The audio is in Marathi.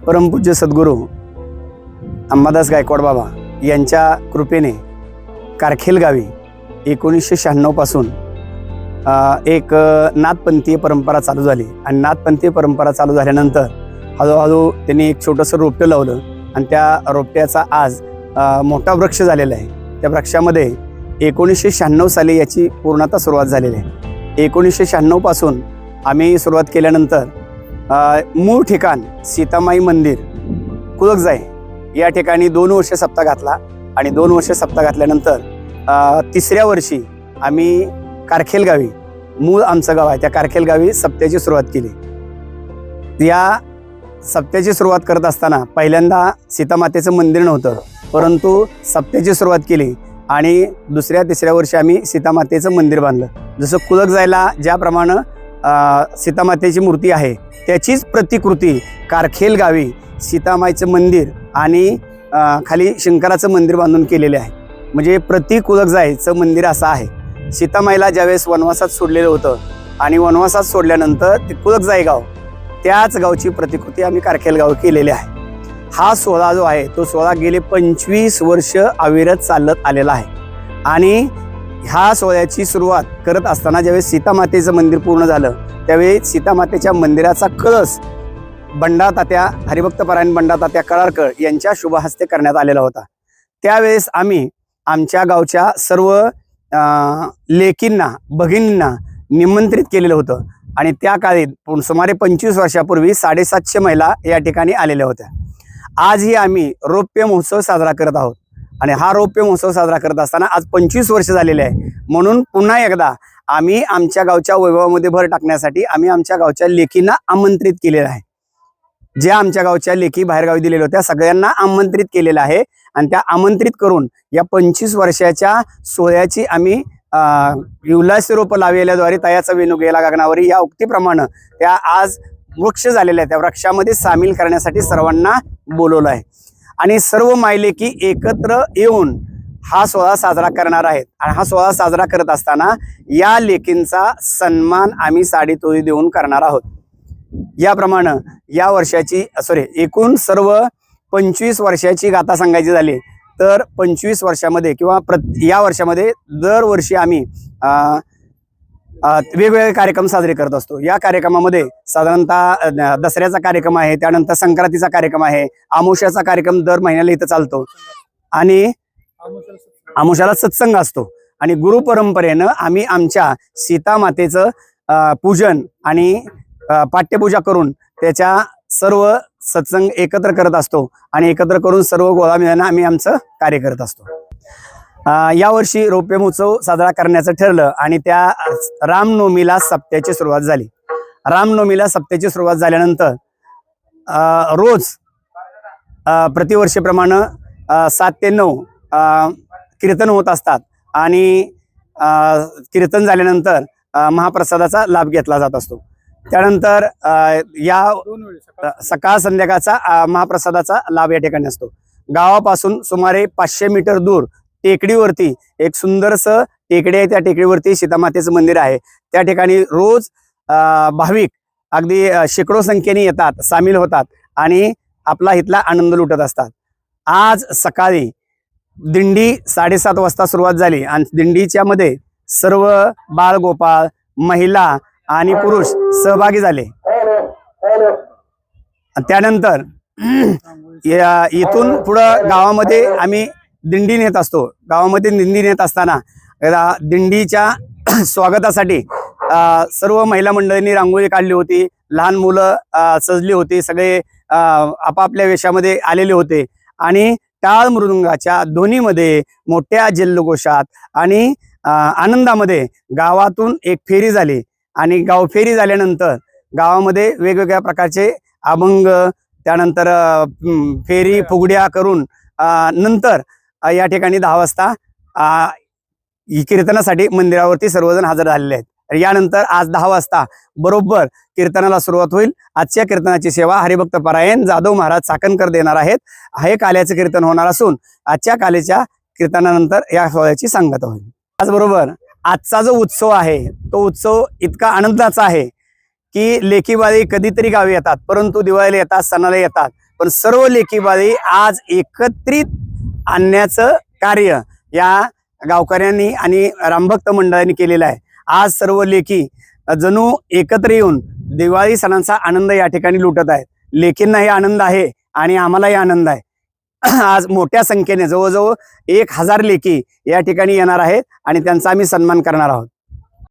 परमपूज्य सद्गुरू अंबादास गायकवाड बाबा यांच्या कृपेने कारखेल गावी 1996 पासून एक नाथपंथीय परंपरा चालू झाली आणि नाथपंथीय परंपरा चालू झाल्यानंतर हळूहळू त्यांनी एक छोटंसं रोपटं लावलं आणि त्या रोपट्याचा आज मोठा वृक्ष झालेला आहे। त्या वृक्षामध्ये 1996 साली याची पूर्णतः सुरुवात झालेली आहे। 1996 पासून आम्ही सुरुवात केल्यानंतर मूळ ठिकाण सीतामाई मंदिर कुळकजाई या ठिकाणी 2 वर्ष सप्ताह घातला आणि 2 वर्ष सप्ताह घातल्यानंतर तिसऱ्या वर्षी आम्ही कारखेल गावी, मूळ आमचं गाव आहे त्या कारखेल गावी सप्त्याची सुरुवात केली। या सप्त्याची सुरुवात करत असताना पहिल्यांदा सीतामातेचं मंदिर नव्हतं, परंतु सप्त्याची सुरुवात केली आणि दुसऱ्या तिसऱ्या वर्षी आम्ही सीतामातेचं मंदिर बांधलं। जसं कुळकजाईला ज्याप्रमाणे सीतामातेची मूर्ती आहे त्याचीच प्रतिकृती कारखेल गावी सीतामाईचं मंदिर आणि खाली शंकराचं मंदिर बांधून केलेले आहे। म्हणजे प्रति कुळकजाईचं मंदिर असं आहे। सीतामाईला ज्यावेळेस वनवासात सोडलेलं होतं आणि वनवासात सोडल्यानंतर ते कुळकजाई गाव, त्याच गावची प्रतिकृती आम्ही कारखेल गाव केलेली आहे। हा सोहळा जो आहे तो सोहळा गेले 25 वर्ष अविरत चालत आलेला आहे आणि ह्या सोहळ्याची सुरुवात करत असताना ज्यावेळेस सीतामातेचं मंदिर पूर्ण झालं त्यावेळी सीतामातेच्या मंदिराचा कळस बंडा तात्या हरिभक्तपरायण बंडा तात्या कळारकर यांच्या शुभहस्ते करण्यात आलेला होता। त्यावेळेस आम्ही आमच्या गावच्या सर्व लेकींना भगिनींना निमंत्रित केलेलं होतं आणि त्या काळी सुमारे 25 वर्षापूर्वी 750 महिला या ठिकाणी आलेल्या होत्या। आजही आम्ही रौप्य महोत्सव साजरा करत आहोत आणि हा रौप्य महोत्सव साजरा करत असताना आज 25 वर्ष झालेले आहे। म्हणून पुन्हा एकदा आम्ही आमच्या गावच्या वैभवामध्ये भर टाकण्यासाठी आम्ही आमच्या गावच्या लेकींना आमंत्रित केलेलं आहे। ज्या आमच्या गावच्या लेखी बाहेरगावी दिलेल्या होत्या सगळ्यांना आमंत्रित केलेलं आहे आणि त्या आमंत्रित करून या 25 वर्षाच्या सोहळ्याची आम्ही उल्हास रोप लावल्याद्वारे तयाचा वेणू गेला गगनावरी या उक्तीप्रमाणे त्या आज वृक्ष झालेल्या आहेत। त्या वृक्षामध्ये सामील करण्यासाठी सर्वांना बोलवलं आहे आणि सर्व मायलेकी एकत्र येऊन हा सोहळा साजरा करणार आहेत आणि हा सोहळा साजरा करत असताना या लेकींचा सन्मान आम्ही साडीतोळी देऊन करणार आहोत। याप्रमाणे या वर्षाची एकूण सर्व 25 वर्षाची गाथा सांगायची झाली तर 25 वर्षामध्ये किंवा या वर्षामध्ये दरवर्षी आम्ही वेगवेगळे कार्यक्रम साजरे करत असतो। या कार्यक्रमामध्ये साधारणतः दसऱ्याचा कार्यक्रम आहे, त्यानंतर संक्रांतीचा कार्यक्रम आहे, आमोशाचा कार्यक्रम दर महिन्याला इथं चालतो आणि आमोशाला सत्संग असतो आणि गुरुपरंपरेनं आम्ही आमच्या सीतामातेचं पूजन आणि पाठ्यपूजा करून त्याच्या सर्व सत्संग एकत्र करत असतो आणि एकत्र करून सर्व गोळा मिळवून आम्ही आमचं कार्य करत असतो। यावर्षी रौप्य महोत्सव साजरा करण्याचं ठरलं आणि त्या रामनवमीला सप्त्याची सुरुवात झाली। रामनवमीला सप्त्याची सुरुवात झाल्यानंतर रोज प्रतिवर्षीप्रमाणे 7 ते 9 कीर्तन होत असतात आणि कीर्तन झाल्यानंतर महाप्रसादाचा लाभ घेतला जात असतो। त्यानंतर या सकाळ संध्याकाळचा महाप्रसादाचा लाभ या ठिकाणी असतो। गावापासून सुमारे 500 मीटर दूर टेकडीवरती एक सुंदरसं टेकडी आहे, त्या टेकडीवरती सीतामातेचं मंदिर आहे। त्या ठिकाणी रोज भाविक अगदी शेकडो संख्येने येतात, सामील होतात आणि आपला इथला आनंद लुटत असतात। आज सकाळी दिंडी 7:30 वाजता सुरुवात झाली आणि दिंडीच्या मध्ये सर्व बाळगोपाळ, महिला आणि पुरुष सहभागी झाले। त्यानंतर इथून पुढं गावामध्ये आम्ही दिंडी नेत असतो। गावामध्ये दिंडी नेत असताना दिंडीच्या स्वागतासाठी सर्व महिला मंडळींनी रांगोळी काढली होती, लहान मुलं सजली होती, सगळे आपापल्या वेशामध्ये आलेले होते आणि टाळ मृदुंगाच्या ध्वनीमध्ये मोठ्या जल्लोषात आणि आनंदामध्ये गावातून एक फेरी झाली आणि गावफेरी झाल्यानंतर गावामध्ये वेगवेगळ्या प्रकारचे अभंग, त्यानंतर फेरी फुगड्या करून नंतर या ठिकाणी 10 वाजता कीर्तनासाठी मंदिरावरती सर्वजण हजर झालेले आहेत। यानंतर आज 10 वाजता बरोबर कीर्तनाला सुरुवात होईल। आजच्या कीर्तनाची सेवा हरिभक्तपरायण जाधव महाराज चाकणकर देणार आहेत। हे काल्याचं कीर्तन होणार असून आजच्या काल्याच्या कीर्तनानंतर या सोहळ्याची सांगता होईल। त्याचबरोबर आजचा जो उत्सव आहे तो उत्सव इतका आनंदाचा आहे की लेकीबाळी कधीतरी गावी येतात, परंतु दिवाळीला येतात, सणाला येतात, पण सर्व लेकी बाळी आज एकत्रित आणण्याचं कार्य या गावकऱ्यांनी आणि रामभक्त मंडळांनी केलेलं आहे. आज सर्व लेकी जणू एकत्र येऊन दिवाळी सणांचा आनंद या ठिकाणी लुटत आहेत. लेकींनाही आनंद आहे आणि आम्हालाही आनंद आहे. आज मोठ्या संख्येने जवळजवळ 1000 लेकी या ठिकाणी येणार आहेत आणि त्यांचा आम्ही सन्मान करणार आहोत.